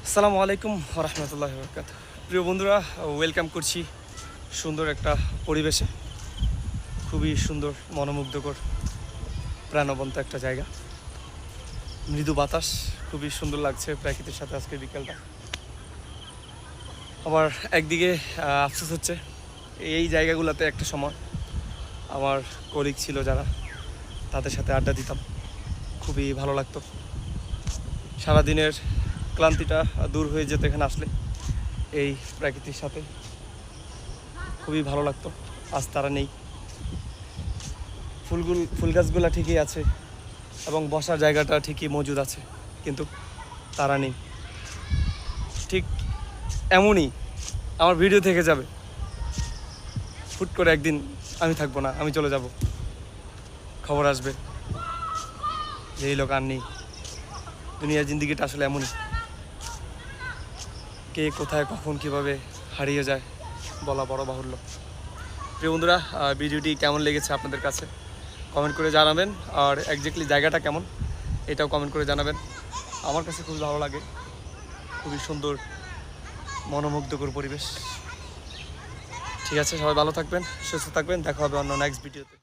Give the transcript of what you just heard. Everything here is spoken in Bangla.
আসসালামু আলাইকুম রহমতুল্লাহ বরকাত। প্রিয় বন্ধুরা, ওয়েলকাম করছি সুন্দর একটা পরিবেশে। খুবই সুন্দর, মনোমুগ্ধকর, প্রাণবন্ত একটা জায়গা। মৃদু বাতাস, খুবই সুন্দর লাগছে প্রকৃতির সাথে আজকে বিকেলটা। আবার একদিকে আফসোস হচ্ছে, এই জায়গাগুলোতে একটা সময় আমার কলিগ ছিল যারা, তাদের সাথে আড্ডা দিতাম, খুবই ভালো লাগতো। সারাদিনের ক্লান্তিটা দূর হয়ে যেত এখানে আসলে, এই প্রকৃতির সাথে খুবই ভালো লাগতো। আজ তারা নেই। ফুল গাছগুলো ঠিকই আছে এবং বসার জায়গাটা ঠিকই মজুদ আছে, কিন্তু তারা নেই। ঠিক এমনই আমার ভিডিও থেকে যাবে, হুট করে একদিন আমি থাকবো না, আমি চলে যাব, খবর আসবে যে এই লোক আর নেই। দুনিয়ার জিন্দিগিটা আসলে এমনই, কে কোথায় কখন কিভাবে হারিয়ে যায় বলা বড় বাহুল্য। প্রিয় বন্ধুরা, ভিডিওটি কেমন লেগেছে আপনাদের কাছে কমেন্ট করে জানাবেন, আর একজ্যাক্টলি জায়গাটা কেমন এটাও কমেন্ট করে জানাবেন। আমার কাছে খুবই ভালো লাগে, খুবই সুন্দর মনোমুগ্ধকর পরিবেশ। ঠিক আছে, সবাই ভালো থাকবেন, সুস্থ থাকবেন, দেখা হবে অন্য নেক্সট ভিডিওতে।